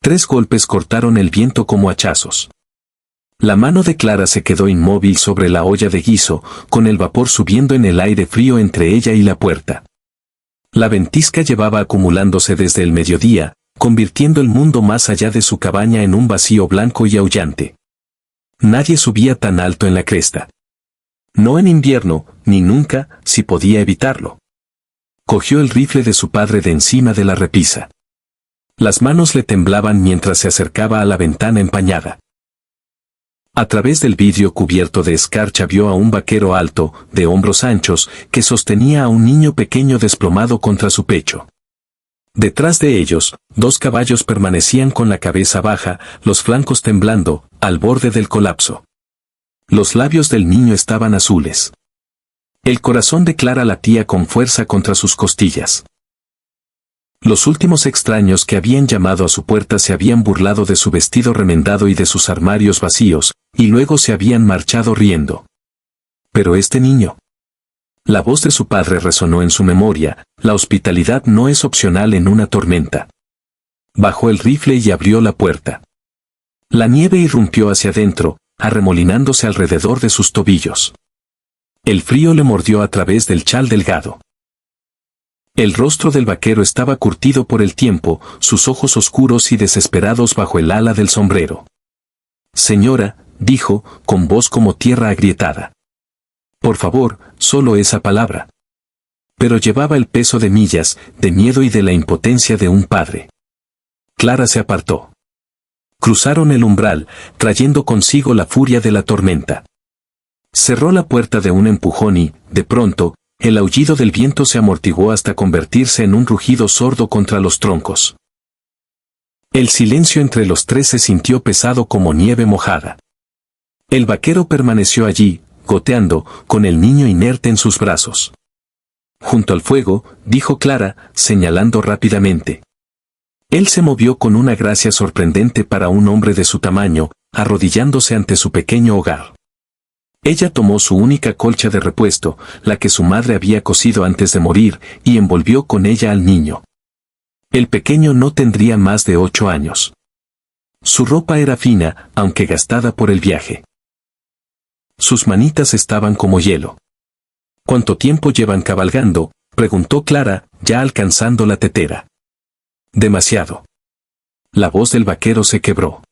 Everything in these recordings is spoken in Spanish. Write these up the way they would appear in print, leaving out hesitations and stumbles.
3 golpes cortaron el viento como hachazos. La mano de Clara se quedó inmóvil sobre la olla de guiso, con el vapor subiendo en el aire frío entre ella y la puerta. La ventisca llevaba acumulándose desde el mediodía, convirtiendo el mundo más allá de su cabaña en un vacío blanco y aullante. Nadie subía tan alto en la cresta. No en invierno, ni nunca, si podía evitarlo. Cogió el rifle de su padre de encima de la repisa. Las manos le temblaban mientras se acercaba a la ventana empañada. A través del vidrio cubierto de escarcha vio a un vaquero alto, de hombros anchos, que sostenía a un niño pequeño desplomado contra su pecho. Detrás de ellos, 2 caballos permanecían con la cabeza baja, los flancos temblando, al borde del colapso. Los labios del niño estaban azules. El corazón de Clara latía con fuerza contra sus costillas. Los últimos extraños que habían llamado a su puerta se habían burlado de su vestido remendado y de sus armarios vacíos, y luego se habían marchado riendo. Pero este niño. La voz de su padre resonó en su memoria: la hospitalidad no es opcional en una tormenta. Bajó el rifle y abrió la puerta. La nieve irrumpió hacia adentro, arremolinándose alrededor de sus tobillos. El frío le mordió a través del chal delgado. El rostro del vaquero estaba curtido por el tiempo, sus ojos oscuros y desesperados bajo el ala del sombrero. «Señora», dijo, con voz como tierra agrietada. «Por favor, solo esa palabra». Pero llevaba el peso de millas, de miedo y de la impotencia de un padre. Clara se apartó. Cruzaron el umbral, trayendo consigo la furia de la tormenta. Cerró la puerta de un empujón y, de pronto, el aullido del viento se amortiguó hasta convertirse en un rugido sordo contra los troncos. El silencio entre los 3 se sintió pesado como nieve mojada. El vaquero permaneció allí, goteando, con el niño inerte en sus brazos. «Junto al fuego», dijo Clara, señalando rápidamente. Él se movió con una gracia sorprendente para un hombre de su tamaño, arrodillándose ante su pequeño hogar. Ella tomó su única colcha de repuesto, la que su madre había cosido antes de morir, y envolvió con ella al niño. El pequeño no tendría más de 8 años. Su ropa era fina, aunque gastada por el viaje. Sus manitas estaban como hielo. «¿Cuánto tiempo llevan cabalgando?», preguntó Clara, ya alcanzando la tetera. «Demasiado». La voz del vaquero se quebró.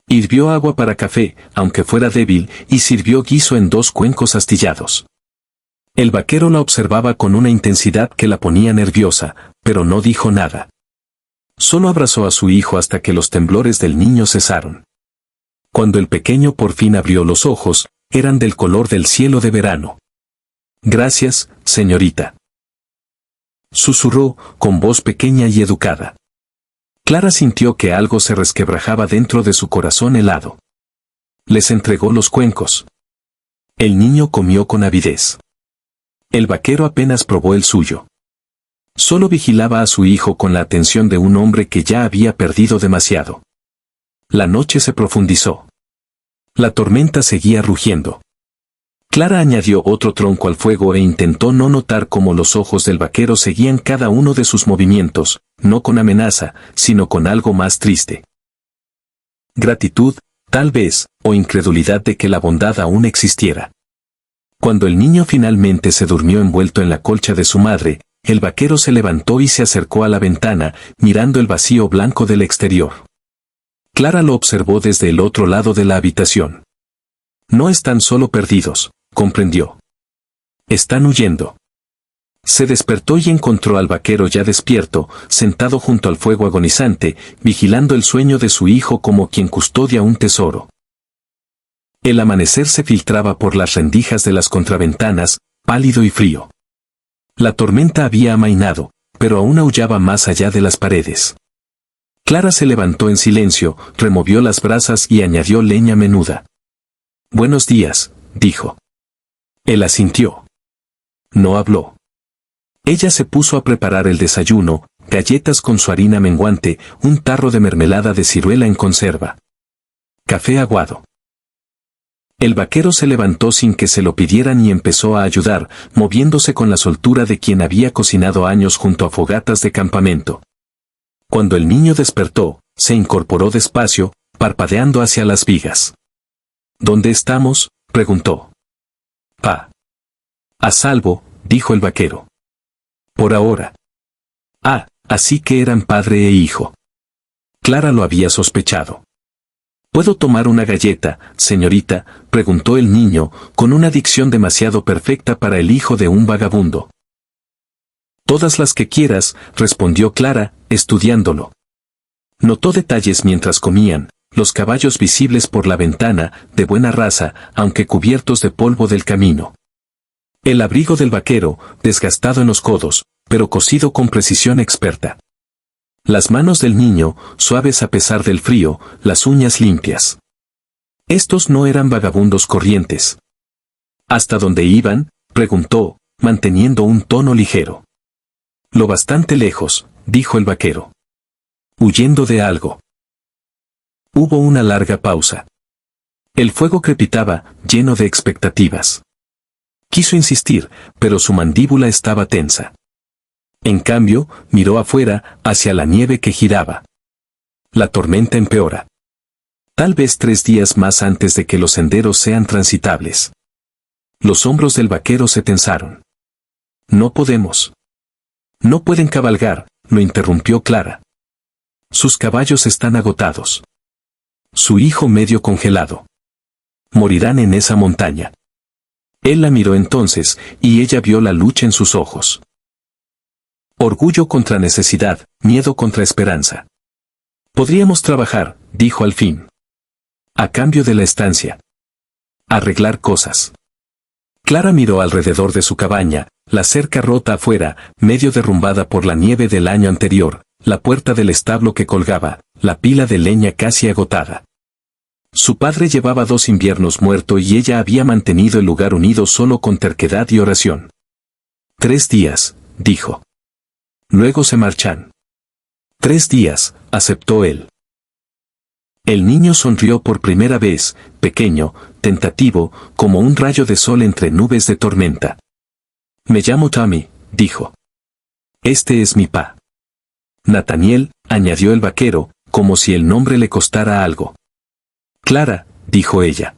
Hirvió agua para café, aunque fuera débil, y sirvió guiso en 2 cuencos astillados. El vaquero la observaba con una intensidad que la ponía nerviosa, pero no dijo nada. Solo abrazó a su hijo hasta que los temblores del niño cesaron. Cuando el pequeño por fin abrió los ojos, eran del color del cielo de verano. «Gracias, señorita», susurró, con voz pequeña y educada. Clara sintió que algo se resquebrajaba dentro de su corazón helado. Les entregó los cuencos. El niño comió con avidez. El vaquero apenas probó el suyo. Solo vigilaba a su hijo con la atención de un hombre que ya había perdido demasiado. La noche se profundizó. La tormenta seguía rugiendo. Clara añadió otro tronco al fuego e intentó no notar cómo los ojos del vaquero seguían cada uno de sus movimientos, no con amenaza, sino con algo más triste. Gratitud, tal vez, o incredulidad de que la bondad aún existiera. Cuando el niño finalmente se durmió envuelto en la colcha de su madre, el vaquero se levantó y se acercó a la ventana, mirando el vacío blanco del exterior. Clara lo observó desde el otro lado de la habitación. «No están solo perdidos», comprendió. «Están huyendo». Se despertó y encontró al vaquero ya despierto, sentado junto al fuego agonizante, vigilando el sueño de su hijo como quien custodia un tesoro. El amanecer se filtraba por las rendijas de las contraventanas, pálido y frío. La tormenta había amainado, pero aún aullaba más allá de las paredes. Clara se levantó en silencio, removió las brasas y añadió leña menuda. «Buenos días», dijo. Él asintió. No habló. Ella se puso a preparar el desayuno, galletas con su harina menguante, un tarro de mermelada de ciruela en conserva. Café aguado. El vaquero se levantó sin que se lo pidieran y empezó a ayudar, moviéndose con la soltura de quien había cocinado años junto a fogatas de campamento. Cuando el niño despertó, Se incorporó despacio, parpadeando hacia las vigas. ¿Dónde estamos?, preguntó. Pa. A salvo, dijo el vaquero. Por ahora. Ah, así que eran padre e hijo. Clara lo había sospechado. ¿Puedo tomar una galleta, señorita?, preguntó el niño, con una dicción demasiado perfecta para el hijo de un vagabundo. Todas las que quieras, respondió Clara, estudiándolo. Notó detalles mientras comían, los caballos visibles por la ventana, de buena raza, aunque cubiertos de polvo del camino. El abrigo del vaquero, desgastado en los codos, pero cosido con precisión experta. Las manos del niño, suaves a pesar del frío, las uñas limpias. Estos no eran vagabundos corrientes. ¿Hasta dónde iban?, preguntó, manteniendo un tono ligero. Lo bastante lejos, dijo el vaquero. Huyendo de algo. Hubo una larga pausa. El fuego crepitaba, lleno de expectativas. Quiso insistir, pero su mandíbula estaba tensa. En cambio, miró afuera, hacia la nieve que giraba. La tormenta empeora. Tal vez 3 días más antes de que los senderos sean transitables. Los hombros del vaquero se tensaron. No podemos. No pueden cabalgar, lo interrumpió Clara. Sus caballos están agotados. Su hijo medio congelado. Morirán en esa montaña. Él la miró entonces, y ella vio la lucha en sus ojos. Orgullo contra necesidad, miedo contra esperanza. Podríamos trabajar, dijo al fin. A cambio de la estancia. Arreglar cosas. Clara miró alrededor de su cabaña, la cerca rota afuera, medio derrumbada por la nieve del año anterior, la puerta del establo que colgaba, la pila de leña casi agotada. Su padre llevaba 2 inviernos muerto y ella había mantenido el lugar unido solo con terquedad y oración. 3 días, dijo. Luego se marchan. 3 días, aceptó él. El niño sonrió por primera vez, pequeño, tentativo, como un rayo de sol entre nubes de tormenta. Me llamo Tommy, dijo. Este es mi pa. Nathaniel, añadió el vaquero, como si el nombre le costara algo. Clara, dijo ella.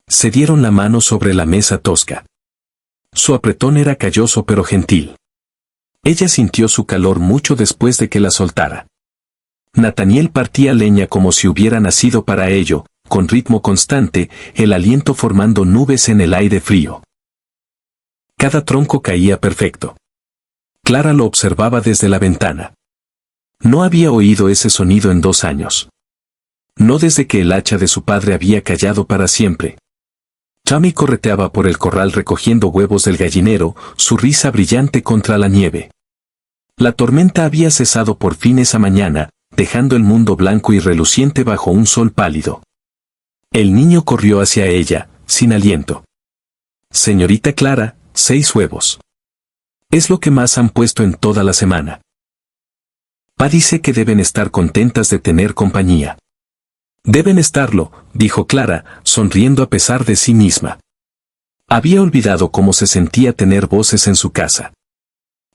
Se dieron la mano sobre la mesa tosca. Su apretón era calloso pero gentil. Ella sintió su calor mucho después de que la soltara. Nathaniel partía leña como si hubiera nacido para ello, con ritmo constante, el aliento formando nubes en el aire frío. Cada tronco caía perfecto. Clara lo observaba desde la ventana. No había oído ese sonido en 2 años. No desde que el hacha de su padre había callado para siempre. Tommy correteaba por el corral recogiendo huevos del gallinero, su risa brillante contra la nieve. La tormenta había cesado por fin esa mañana, dejando el mundo blanco y reluciente bajo un sol pálido. El niño corrió hacia ella, sin aliento. Señorita Clara, 6 huevos. Es lo que más han puesto en toda la semana. Pa dice que deben estar contentas de tener compañía. Deben estarlo, dijo Clara, sonriendo a pesar de sí misma. Había olvidado cómo se sentía tener voces en su casa.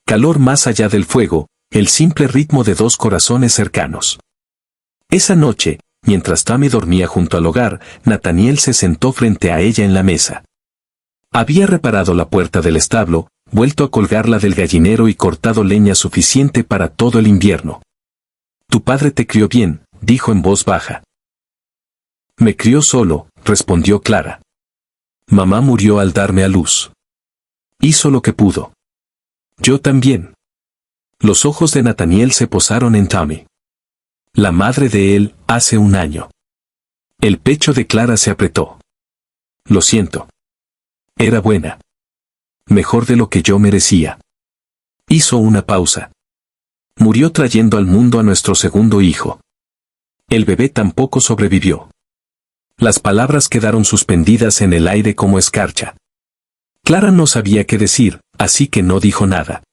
Calor más allá del fuego, el simple ritmo de 2 corazones cercanos. Esa noche, mientras Tommy dormía junto al hogar, Nathaniel se sentó frente a ella en la mesa. Había reparado la puerta del establo, vuelto a colgarla del gallinero y cortado leña suficiente para todo el invierno. Tu padre te crió bien, dijo en voz baja. Me crió solo, respondió Clara. Mamá murió al darme a luz. Hizo lo que pudo. Yo también. Los ojos de Nathaniel se posaron en Tommy. La madre de él, hace 1 año. El pecho de Clara se apretó. Lo siento. Era buena. Mejor de lo que yo merecía. Hizo una pausa. Murió trayendo al mundo a nuestro segundo hijo. El bebé tampoco sobrevivió. Las palabras quedaron suspendidas en el aire como escarcha. Clara no sabía qué decir, así que no dijo nada.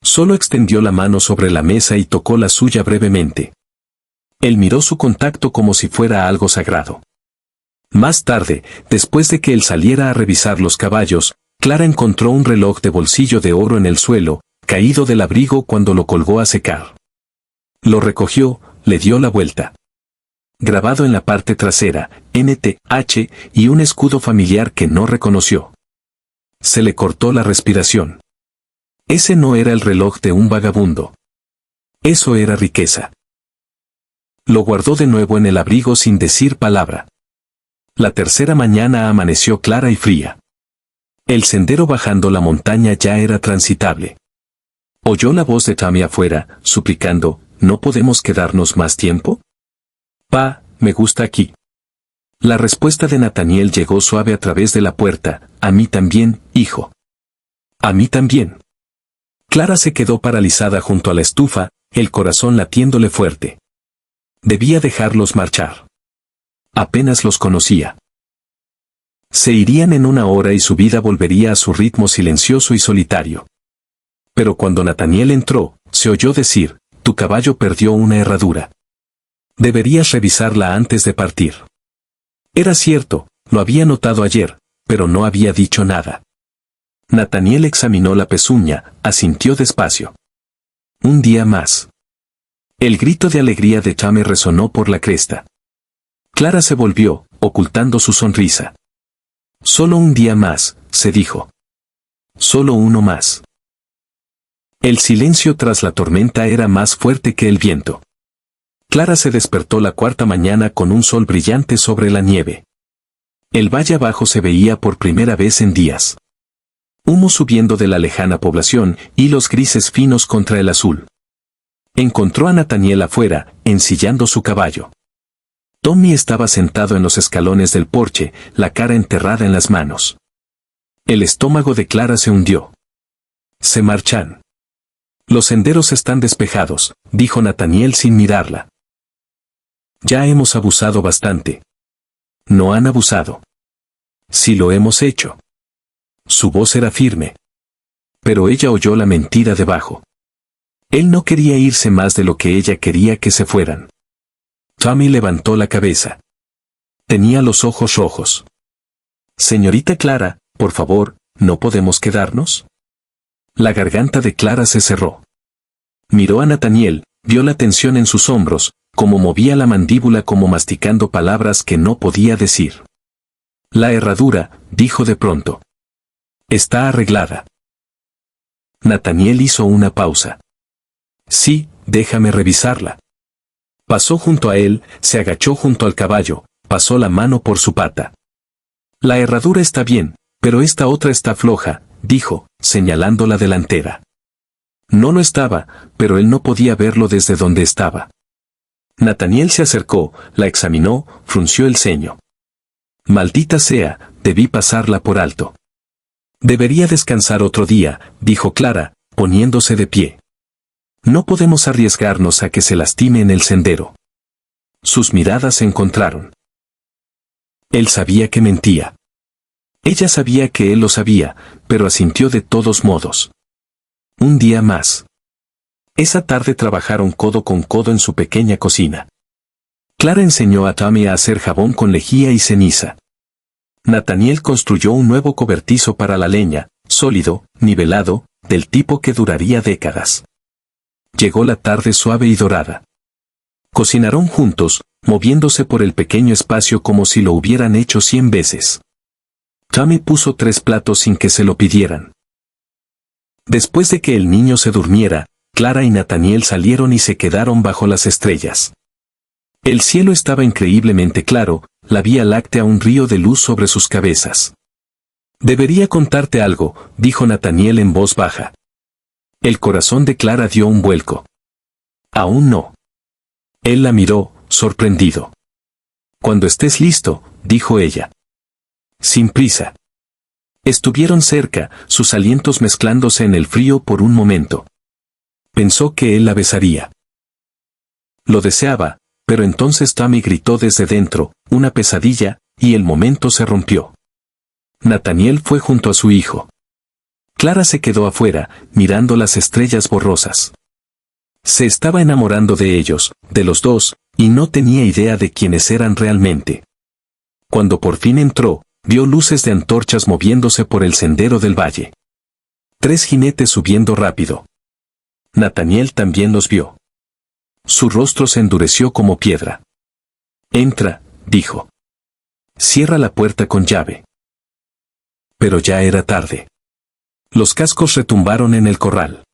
Solo extendió la mano sobre la mesa y tocó la suya brevemente. Él miró su contacto como si fuera algo sagrado. Más tarde, después de que él saliera a revisar los caballos, Clara encontró un reloj de bolsillo de oro en el suelo, caído del abrigo cuando lo colgó a secar. Lo recogió, le dio la vuelta. Grabado en la parte trasera, NTH y un escudo familiar que no reconoció. Se le cortó la respiración. Ese no era el reloj de un vagabundo. Eso era riqueza. Lo guardó de nuevo en el abrigo sin decir palabra. La tercera mañana amaneció clara y fría. El sendero bajando la montaña ya era transitable. Oyó la voz de Tommy afuera, suplicando, ¿no podemos quedarnos más tiempo? Pa, me gusta aquí. La respuesta de Nathaniel llegó suave a través de la puerta, a mí también, hijo. A mí también. Clara se quedó paralizada junto a la estufa, el corazón latiéndole fuerte. Debía dejarlos marchar. Apenas los conocía. Se irían en una hora y su vida volvería a su ritmo silencioso y solitario. Pero cuando Nathaniel entró, se oyó decir, tu caballo perdió una herradura. Deberías revisarla antes de partir. Era cierto, lo había notado ayer, pero no había dicho nada. Nathaniel examinó la pezuña, asintió despacio. Un día más. El grito de alegría de Tommy resonó por la cresta. Clara se volvió, ocultando su sonrisa. Solo un día más, se dijo. Solo uno más. El silencio tras la tormenta era más fuerte que el viento. Clara se despertó la cuarta mañana con un sol brillante sobre la nieve. El valle abajo se veía por primera vez en días. Humo subiendo de la lejana población, hilos grises finos contra el azul. Encontró a Nathaniel afuera, ensillando su caballo. Tommy estaba sentado en los escalones del porche, la cara enterrada en las manos. El estómago de Clara se hundió. Se marchan. Los senderos están despejados, dijo Nathaniel sin mirarla. Ya hemos abusado bastante. No han abusado. Sí lo hemos hecho. Su voz era firme. Pero ella oyó la mentira debajo. Él no quería irse más de lo que ella quería que se fueran. Tommy levantó la cabeza. Tenía los ojos rojos. Señorita Clara, por favor, ¿no podemos quedarnos? La garganta de Clara se cerró. Miró a Nathaniel, vio la tensión en sus hombros, como movía la mandíbula como masticando palabras que no podía decir. La herradura, dijo de pronto. Está arreglada. Nathaniel hizo una pausa. Sí, déjame revisarla. Pasó junto a él, se agachó junto al caballo, pasó la mano por su pata. La herradura está bien, pero esta otra está floja, dijo, señalando la delantera. No lo estaba, pero él no podía verlo desde donde estaba. Nathaniel se acercó, la examinó, frunció el ceño. Maldita sea, debí pasarla por alto. Debería descansar otro día, dijo Clara, poniéndose de pie. No podemos arriesgarnos a que se lastime en el sendero. Sus miradas se encontraron. Él sabía que mentía. Ella sabía que él lo sabía, pero asintió de todos modos. Un día más. Esa tarde trabajaron codo con codo en su pequeña cocina. Clara enseñó a Tommy a hacer jabón con lejía y ceniza. Nathaniel construyó un nuevo cobertizo para la leña, sólido, nivelado, del tipo que duraría décadas. Llegó la tarde suave y dorada. Cocinaron juntos, moviéndose por el pequeño espacio como si lo hubieran hecho 100 veces. Tommy puso 3 platos sin que se lo pidieran. Después de que el niño se durmiera, Clara y Nathaniel salieron y se quedaron bajo las estrellas. El cielo estaba increíblemente claro, la Vía Láctea un río de luz sobre sus cabezas. Debería contarte algo, dijo Nathaniel en voz baja. El corazón de Clara dio un vuelco. Aún no. Él la miró, sorprendido. Cuando estés listo, dijo ella. Sin prisa. Estuvieron cerca, sus alientos mezclándose en el frío por un momento. Pensó que él la besaría. Lo deseaba, pero entonces Tommy gritó desde dentro, una pesadilla, y el momento se rompió. Nathaniel fue junto a su hijo. Clara se quedó afuera, mirando las estrellas borrosas. Se estaba enamorando de ellos, de los dos, y no tenía idea de quiénes eran realmente. Cuando por fin entró, vio luces de antorchas moviéndose por el sendero del valle. 3 jinetes subiendo rápido. Nathaniel también los vio. Su rostro se endureció como piedra. Entra, dijo. Cierra la puerta con llave. Pero ya era tarde. Los cascos retumbaron en el corral.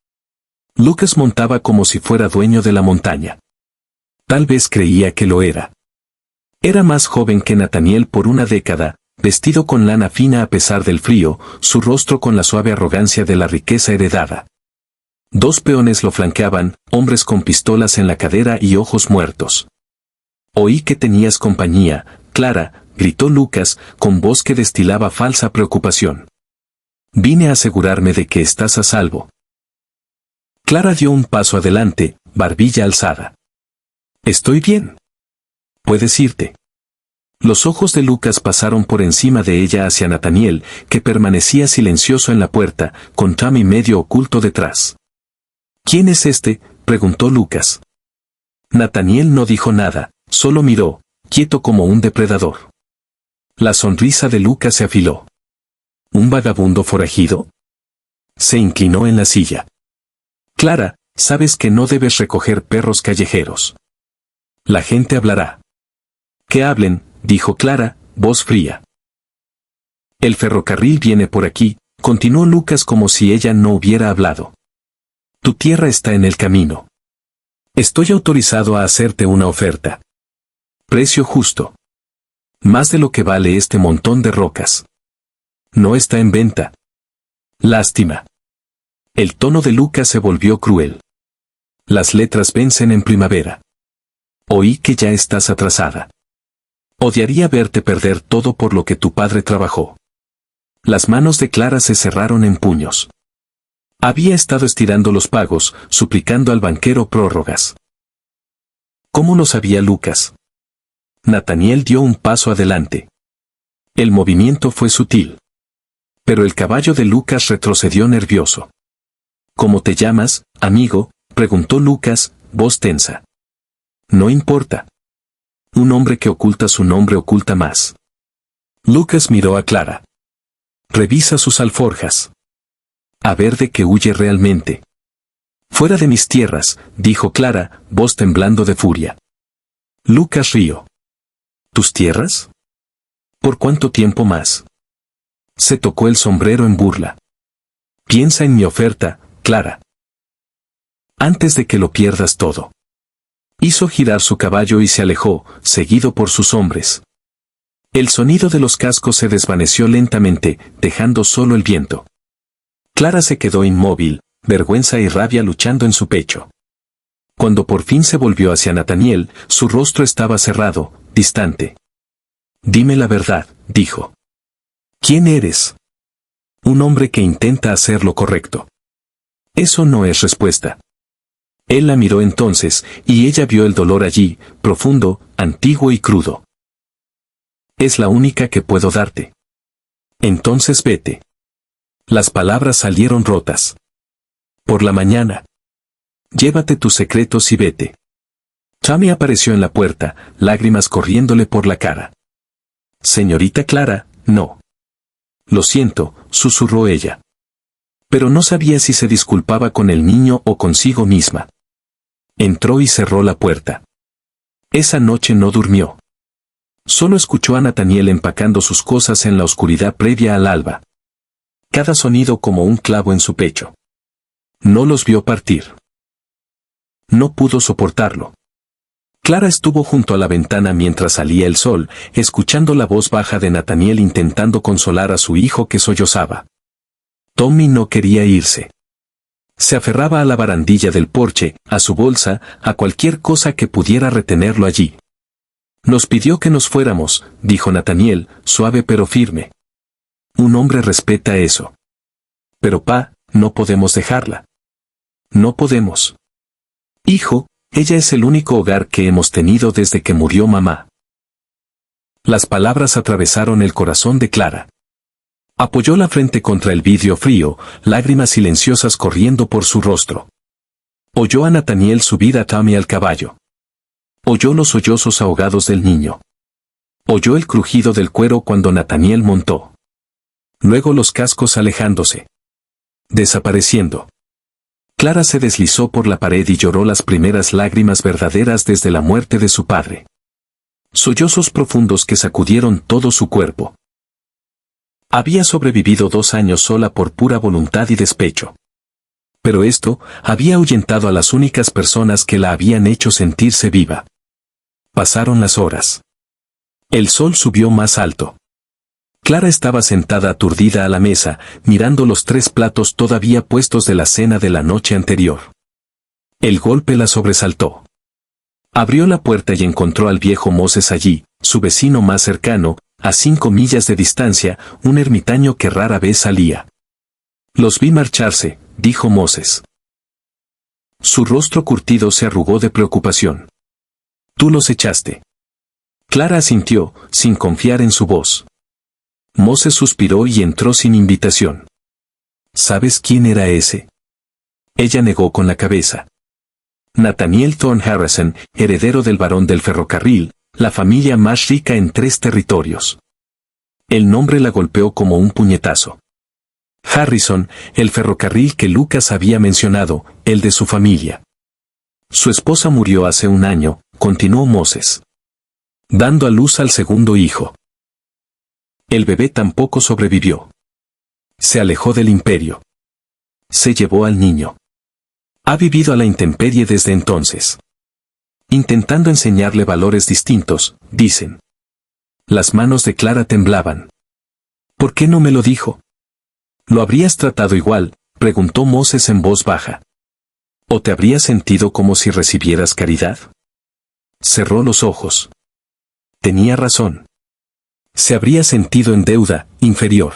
Lucas montaba como si fuera dueño de la montaña. Tal vez creía que lo era. Era más joven que Nathaniel por una década, vestido con lana fina a pesar del frío, su rostro con la suave arrogancia de la riqueza heredada. 2 peones lo flanqueaban, hombres con pistolas en la cadera y ojos muertos. Oí que tenías compañía, Clara, gritó Lucas, con voz que destilaba falsa preocupación. Vine a asegurarme de que estás a salvo. Clara dio un paso adelante, barbilla alzada. Estoy bien. Puedes irte. Los ojos de Lucas pasaron por encima de ella hacia Nathaniel, que permanecía silencioso en la puerta, con Tommy medio oculto detrás. ¿Quién es este?, preguntó Lucas. Nathaniel no dijo nada, solo miró, quieto como un depredador. La sonrisa de Lucas se afiló. ¿Un vagabundo forajido? Se inclinó en la silla. Clara, sabes que no debes recoger perros callejeros. La gente hablará. Que hablen, dijo Clara, voz fría. El ferrocarril viene por aquí, continuó Lucas como si ella no hubiera hablado. Tu tierra está en el camino. Estoy autorizado a hacerte una oferta. Precio justo. Más de lo que vale este montón de rocas. No está en venta. Lástima. El tono de Lucas se volvió cruel. Las letras vencen en primavera. Oí que ya estás atrasada. Odiaría verte perder todo por lo que tu padre trabajó. Las manos de Clara se cerraron en puños. Había estado estirando los pagos, suplicando al banquero prórrogas. ¿Cómo lo sabía Lucas? Nathaniel dio un paso adelante. El movimiento fue sutil. Pero el caballo de Lucas retrocedió nervioso. ¿Cómo te llamas, amigo?, preguntó Lucas, voz tensa. No importa. Un hombre que oculta su nombre oculta más. Lucas miró a Clara. Revisa sus alforjas. A ver de qué huye realmente. Fuera de mis tierras, dijo Clara, voz temblando de furia. Lucas rió. ¿Tus tierras? ¿Por cuánto tiempo más? Se tocó el sombrero en burla. Piensa en mi oferta, Clara. Antes de que lo pierdas todo. Hizo girar su caballo y se alejó, seguido por sus hombres. El sonido de los cascos se desvaneció lentamente, dejando solo el viento. Clara se quedó inmóvil, vergüenza y rabia luchando en su pecho. Cuando por fin se volvió hacia Nathaniel, su rostro estaba cerrado, distante. Dime la verdad, dijo. ¿Quién eres? Un hombre que intenta hacer lo correcto. Eso no es respuesta. Él la miró entonces, y ella vio el dolor allí, profundo, antiguo y crudo. Es la única que puedo darte. Entonces vete. Las palabras salieron rotas. Por la mañana. Llévate tus secretos y vete. Tommy apareció en la puerta, lágrimas corriéndole por la cara. Señorita Clara, no. Lo siento, susurró ella. Pero no sabía si se disculpaba con el niño o consigo misma. Entró y cerró la puerta. Esa noche no durmió. Solo escuchó a Nathaniel empacando sus cosas en la oscuridad previa al alba. Cada sonido como un clavo en su pecho. No los vio partir. No pudo soportarlo. Clara estuvo junto a la ventana mientras salía el sol, escuchando la voz baja de Nathaniel intentando consolar a su hijo que sollozaba. Tommy no quería irse. Se aferraba a la barandilla del porche, a su bolsa, a cualquier cosa que pudiera retenerlo allí. Nos pidió que nos fuéramos, dijo Nathaniel, suave pero firme. Un hombre respeta eso. Pero pa, no podemos dejarla. No podemos. Hijo, ella es el único hogar que hemos tenido desde que murió mamá. Las palabras atravesaron el corazón de Clara. Apoyó la frente contra el vidrio frío, lágrimas silenciosas corriendo por su rostro. Oyó a Nathaniel subir a Tommy al caballo. Oyó los sollozos ahogados del niño. Oyó el crujido del cuero cuando Nathaniel montó. Luego los cascos alejándose. Desapareciendo. Clara se deslizó por la pared y lloró las primeras lágrimas verdaderas desde la muerte de su padre. Sollozos profundos que sacudieron todo su cuerpo. Había sobrevivido 2 años sola por pura voluntad y despecho. Pero esto había ahuyentado a las únicas personas que la habían hecho sentirse viva. Pasaron las horas. El sol subió más alto. Clara estaba sentada aturdida a la mesa, mirando los 3 platos todavía puestos de la cena de la noche anterior. El golpe la sobresaltó. Abrió la puerta y encontró al viejo Moses allí, su vecino más cercano, a 5 millas de distancia, un ermitaño que rara vez salía. «Los vi marcharse», dijo Moses. Su rostro curtido se arrugó de preocupación. «¿Tú los echaste?». Clara asintió, sin confiar en su voz. Moses suspiró y entró sin invitación. «¿Sabes quién era ese?». Ella negó con la cabeza. Nathaniel Thorne Harrison, heredero del barón del ferrocarril, la familia más rica en 3 territorios. El nombre la golpeó como un puñetazo. Harrison, el ferrocarril que Lucas había mencionado, el de su familia. Su esposa murió hace 1 año, continuó Moses. Dando a luz al segundo hijo. El bebé tampoco sobrevivió. Se alejó del imperio. Se llevó al niño. Ha vivido a la intemperie desde entonces. Intentando enseñarle valores distintos, dicen. Las manos de Clara temblaban. ¿Por qué no me lo dijo? ¿Lo habrías tratado igual?, preguntó Moses en voz baja. ¿O te habrías sentido como si recibieras caridad? Cerró los ojos. Tenía razón. Se habría sentido en deuda, inferior.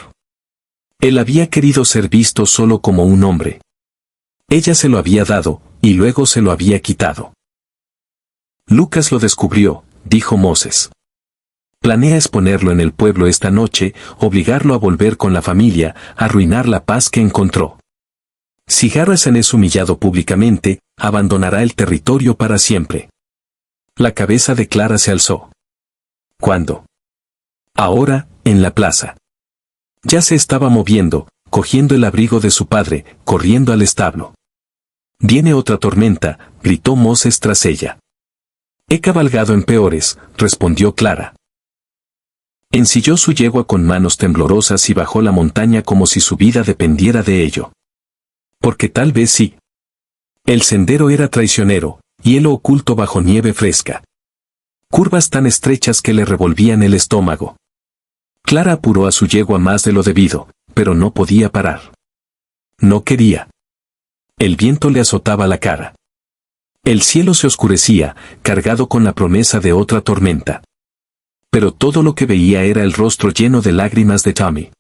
Él había querido ser visto solo como un hombre. Ella se lo había dado, y luego se lo había quitado. Lucas lo descubrió, dijo Moses. Planea exponerlo en el pueblo esta noche, obligarlo a volver con la familia, arruinar la paz que encontró. Si Harrison es humillado públicamente, abandonará el territorio para siempre. La cabeza de Clara se alzó. ¿Cuándo? Ahora, en la plaza. Ya se estaba moviendo, cogiendo el abrigo de su padre, corriendo al establo. «Viene otra tormenta», gritó Moses tras ella. «He cabalgado en peores», respondió Clara. Ensilló su yegua con manos temblorosas y bajó la montaña como si su vida dependiera de ello. Porque tal vez sí. El sendero era traicionero, hielo oculto bajo nieve fresca. Curvas tan estrechas que le revolvían el estómago. Clara apuró a su yegua más de lo debido, pero no podía parar. No quería. El viento le azotaba la cara. El cielo se oscurecía, cargado con la promesa de otra tormenta. Pero todo lo que veía era el rostro lleno de lágrimas de Tommy.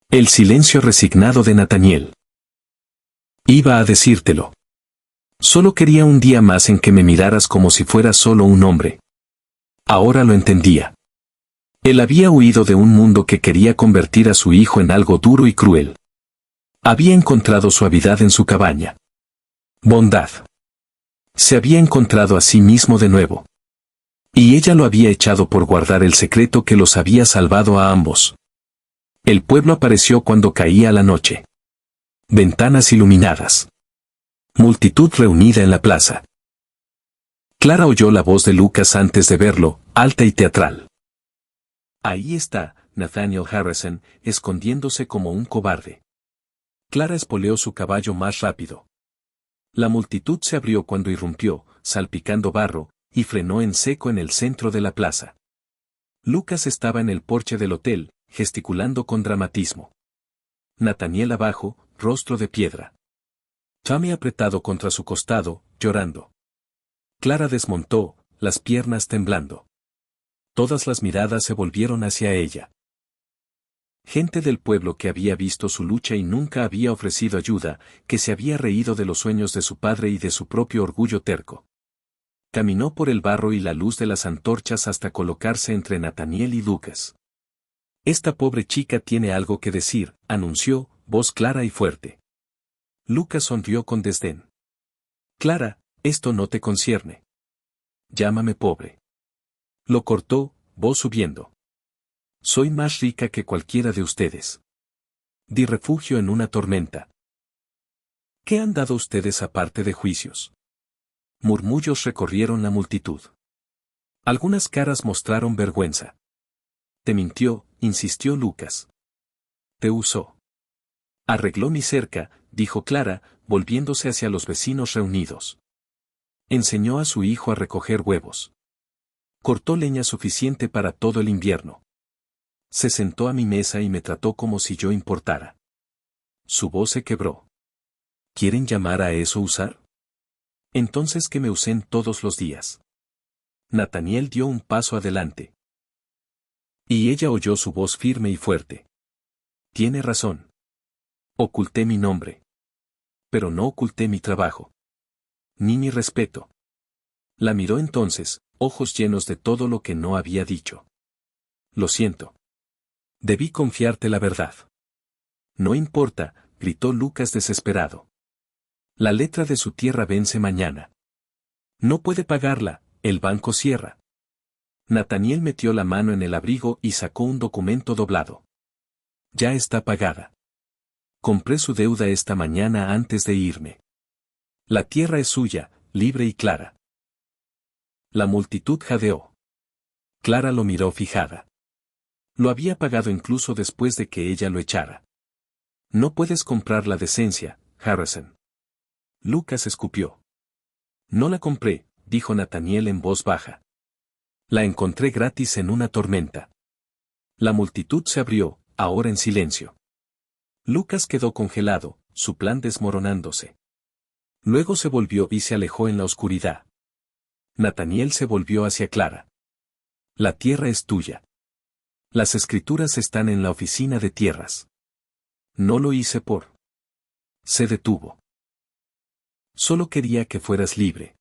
El silencio resignado de Nathaniel. Iba a decírtelo. Solo quería un día más en que me miraras como si fueras solo un hombre. Ahora lo entendía. Él había huido de un mundo que quería convertir a su hijo en algo duro y cruel. Había encontrado suavidad en su cabaña. Bondad. Se había encontrado a sí mismo de nuevo. Y ella lo había echado por guardar el secreto que los había salvado a ambos. El pueblo apareció cuando caía la noche. Ventanas iluminadas. Multitud reunida en la plaza. Clara oyó la voz de Lucas antes de verlo, alta y teatral. Ahí está, Nathaniel Harrison, escondiéndose como un cobarde. Clara espoleó su caballo más rápido. La multitud se abrió cuando irrumpió, salpicando barro, y frenó en seco en el centro de la plaza. Lucas estaba en el porche del hotel, gesticulando con dramatismo. Nathaniel abajo, rostro de piedra. Tommy apretado contra su costado, llorando. Clara desmontó, las piernas temblando. Todas las miradas se volvieron hacia ella. Gente del pueblo que había visto su lucha y nunca había ofrecido ayuda, que se había reído de los sueños de su padre y de su propio orgullo terco. Caminó por el barro y la luz de las antorchas hasta colocarse entre Nathaniel y Lucas. Esta pobre chica tiene algo que decir, anunció, voz clara y fuerte. Lucas sonrió con desdén. Clara, esto no te concierne. Llámame pobre. Lo cortó, voz subiendo. Soy más rica que cualquiera de ustedes. Di refugio en una tormenta. ¿Qué han dado ustedes aparte de juicios? Murmullos recorrieron la multitud. Algunas caras mostraron vergüenza. Te mintió, insistió Lucas. Te usó. Arregló mi cerca, dijo Clara, volviéndose hacia los vecinos reunidos. Enseñó a su hijo a recoger huevos. Cortó leña suficiente para todo el invierno. Se sentó a mi mesa y me trató como si yo importara. Su voz se quebró. ¿Quieren llamar a eso usar? Entonces que me usen todos los días. Nathaniel dio un paso adelante. Y ella oyó su voz firme y fuerte. Tiene razón. Oculté mi nombre. Pero no oculté mi trabajo. Ni mi respeto. La miró entonces, ojos llenos de todo lo que no había dicho. Lo siento. Debí confiarte la verdad. No importa, gritó Lucas desesperado. La letra de su tierra vence mañana. No puede pagarla, el banco cierra. Nathaniel metió la mano en el abrigo y sacó un documento doblado. Ya está pagada. Compré su deuda esta mañana antes de irme. La tierra es suya, libre y clara. La multitud jadeó. Clara lo miró fijada. Lo había pagado incluso después de que ella lo echara. No puedes comprar la decencia, Harrison. Lucas escupió. No la compré, dijo Nathaniel en voz baja. La encontré gratis en una tormenta. La multitud se abrió, ahora en silencio. Lucas quedó congelado, su plan desmoronándose. Luego se volvió y se alejó en la oscuridad. Nathaniel se volvió hacia Clara. La tierra es tuya. Las escrituras están en la oficina de tierras. No lo hice por. Se detuvo. Solo quería que fueras libre.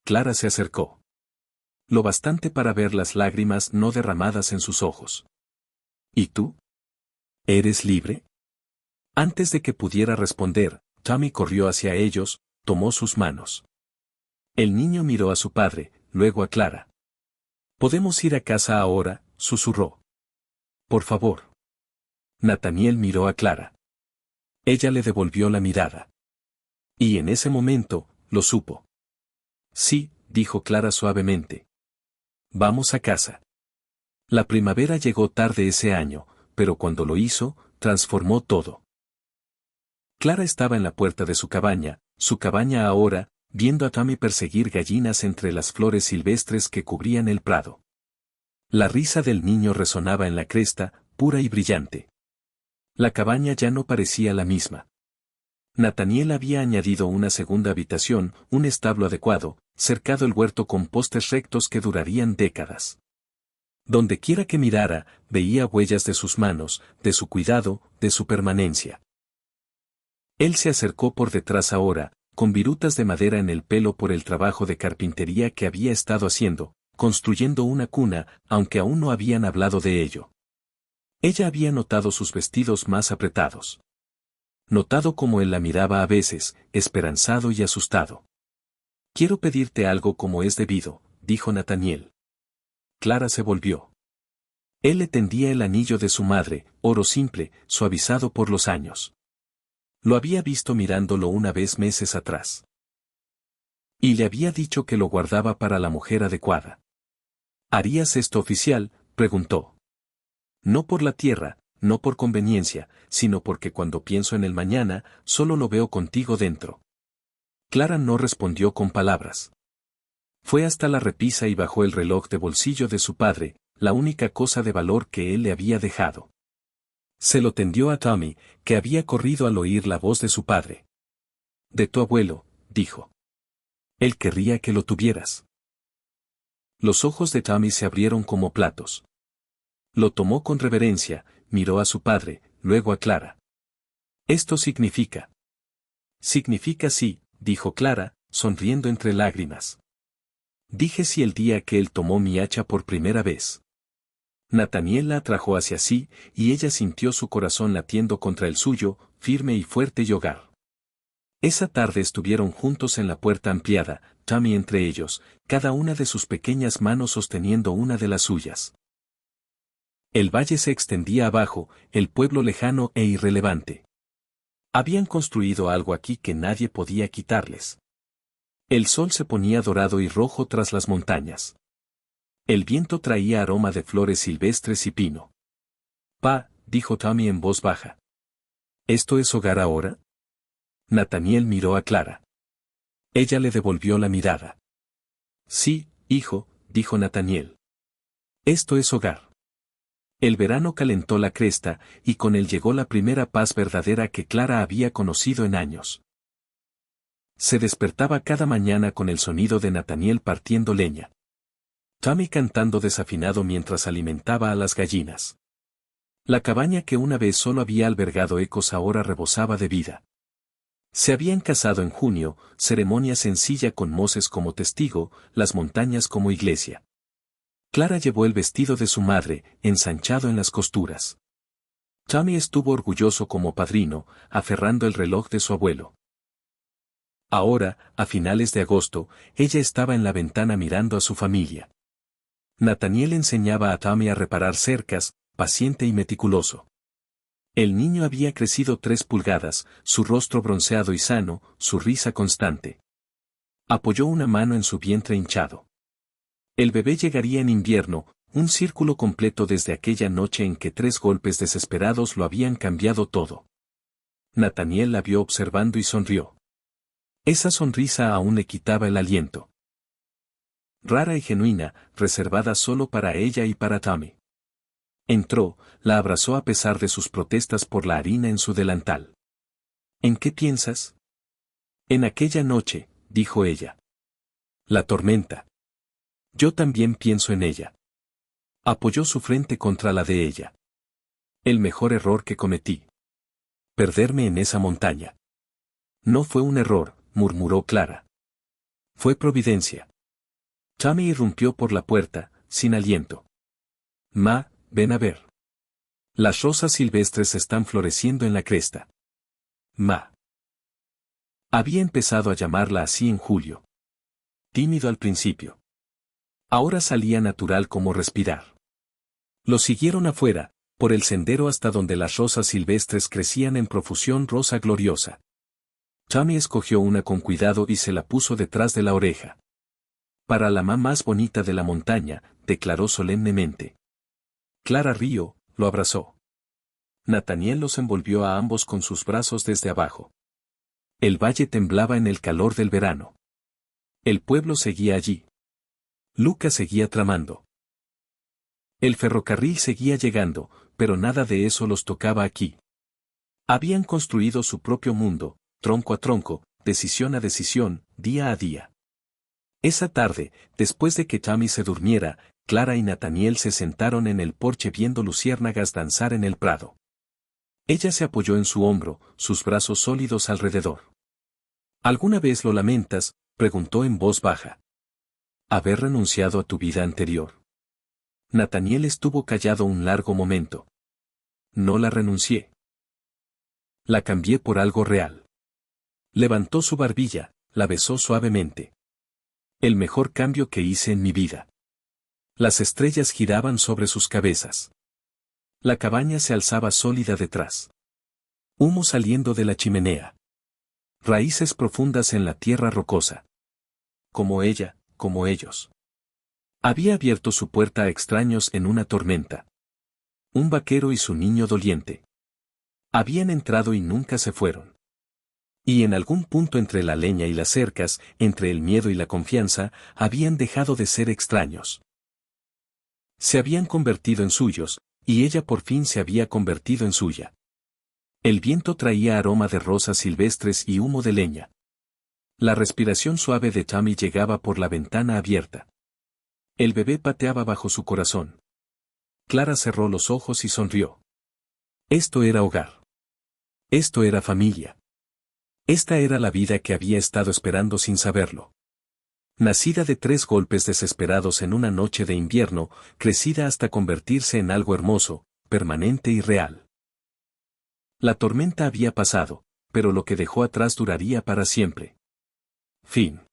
Clara se acercó. Lo bastante para ver las lágrimas no derramadas en sus ojos. ¿Y tú? ¿Eres libre? Antes de que pudiera responder, Tommy corrió hacia ellos, tomó sus manos. El niño miró a su padre, luego a Clara. «¿Podemos ir a casa ahora?», susurró. «Por favor». Nathaniel miró a Clara. Ella le devolvió la mirada. Y en ese momento, lo supo. «Sí», dijo Clara suavemente. «Vamos a casa». La primavera llegó tarde ese año, pero cuando lo hizo, transformó todo. Clara estaba en la puerta de su cabaña ahora, viendo a Tommy perseguir gallinas entre las flores silvestres que cubrían el prado. La risa del niño resonaba en la cresta, pura y brillante. La cabaña ya no parecía la misma. Nathaniel había añadido una segunda habitación, un establo adecuado, cercado el huerto con postes rectos que durarían décadas. Donde quiera que mirara, veía huellas de sus manos, de su cuidado, de su permanencia. Él se acercó por detrás ahora, con virutas de madera en el pelo por el trabajo de carpintería que había estado haciendo, construyendo una cuna, aunque aún no habían hablado de ello. Ella había notado sus vestidos más apretados. Notado cómo él la miraba a veces, esperanzado y asustado. «Quiero pedirte algo como es debido», dijo Nathaniel. Clara se volvió. Él le tendía el anillo de su madre, oro simple, suavizado por los años. Lo había visto mirándolo una vez meses atrás. Y le había dicho que lo guardaba para la mujer adecuada. «¿Harías esto oficial?», preguntó. «No por la tierra, no por conveniencia, sino porque cuando pienso en el mañana, solo lo veo contigo dentro». Clara no respondió con palabras. Fue hasta la repisa y bajó el reloj de bolsillo de su padre, la única cosa de valor que él le había dejado. Se lo tendió a Tommy, que había corrido al oír la voz de su padre. «De tu abuelo», dijo. «Él querría que lo tuvieras». Los ojos de Tommy se abrieron como platos. Lo tomó con reverencia, miró a su padre, luego a Clara. «Esto significa». «Significa sí», dijo Clara, sonriendo entre lágrimas. «Dije sí el día que él tomó mi hacha por primera vez». Nathaniel la atrajo hacia sí, y ella sintió su corazón latiendo contra el suyo, firme y fuerte y hogar. Esa tarde estuvieron juntos en la puerta ampliada, Tommy entre ellos, cada una de sus pequeñas manos sosteniendo una de las suyas. El valle se extendía abajo, el pueblo lejano e irrelevante. Habían construido algo aquí que nadie podía quitarles. El sol se ponía dorado y rojo tras las montañas. El viento traía aroma de flores silvestres y pino. «Pa», dijo Tommy en voz baja. «¿Esto es hogar ahora?» Nathaniel miró a Clara. Ella le devolvió la mirada. «Sí, hijo», dijo Nathaniel. «Esto es hogar». El verano calentó la cresta, y con él llegó la primera paz verdadera que Clara había conocido en años. Se despertaba cada mañana con el sonido de Nathaniel partiendo leña. Tommy cantando desafinado mientras alimentaba a las gallinas. La cabaña que una vez solo había albergado ecos ahora rebosaba de vida. Se habían casado en junio, ceremonia sencilla con Moses como testigo, las montañas como iglesia. Clara llevó el vestido de su madre, ensanchado en las costuras. Tommy estuvo orgulloso como padrino, aferrando el reloj de su abuelo. Ahora, a finales de agosto, ella estaba en la ventana mirando a su familia. Nathaniel enseñaba a Tommy a reparar cercas, paciente y meticuloso. El niño había crecido 3 pulgadas, su rostro bronceado y sano, su risa constante. Apoyó una mano en su vientre hinchado. El bebé llegaría en invierno, un círculo completo desde aquella noche en que 3 golpes desesperados lo habían cambiado todo. Nathaniel la vio observando y sonrió. Esa sonrisa aún le quitaba el aliento. Rara y genuina, reservada solo para ella y para Tommy. Entró, la abrazó a pesar de sus protestas por la harina en su delantal. ¿En qué piensas? En aquella noche, dijo ella. La tormenta. Yo también pienso en ella. Apoyó su frente contra la de ella. El mejor error que cometí. Perderme en esa montaña. No fue un error, murmuró Clara. Fue providencia. Tommy irrumpió por la puerta, sin aliento. Ma, ven a ver. Las rosas silvestres están floreciendo en la cresta. Ma. Había empezado a llamarla así en julio. Tímido al principio. Ahora salía natural como respirar. Lo siguieron afuera, por el sendero hasta donde las rosas silvestres crecían en profusión rosa gloriosa. Tommy escogió una con cuidado y se la puso detrás de la oreja. Para la mamá más bonita de la montaña, declaró solemnemente. Clara rió, lo abrazó. Nathaniel los envolvió a ambos con sus brazos desde abajo. El valle temblaba en el calor del verano. El pueblo seguía allí. Lucas seguía tramando. El ferrocarril seguía llegando, pero nada de eso los tocaba aquí. Habían construido su propio mundo, tronco a tronco, decisión a decisión, día a día. Esa tarde, después de que Tommy se durmiera, Clara y Nathaniel se sentaron en el porche viendo luciérnagas danzar en el prado. Ella se apoyó en su hombro, sus brazos sólidos alrededor. ¿Alguna vez lo lamentas?, preguntó en voz baja. ¿Haber renunciado a tu vida anterior? Nathaniel estuvo callado un largo momento. No la renuncié. La cambié por algo real. Levantó su barbilla, la besó suavemente. El mejor cambio que hice en mi vida. Las estrellas giraban sobre sus cabezas. La cabaña se alzaba sólida detrás. Humo saliendo de la chimenea. Raíces profundas en la tierra rocosa. Como ella, como ellos. Había abierto su puerta a extraños en una tormenta. Un vaquero y su niño doliente. Habían entrado y nunca se fueron. Y en algún punto entre la leña y las cercas, entre el miedo y la confianza, habían dejado de ser extraños. Se habían convertido en suyos, y ella por fin se había convertido en suya. El viento traía aroma de rosas silvestres y humo de leña. La respiración suave de Tommy llegaba por la ventana abierta. El bebé pateaba bajo su corazón. Clara cerró los ojos y sonrió. Esto era hogar. Esto era familia. Esta era la vida que había estado esperando sin saberlo. Nacida de 3 golpes desesperados en una noche de invierno, crecida hasta convertirse en algo hermoso, permanente y real. La tormenta había pasado, pero lo que dejó atrás duraría para siempre. Fin.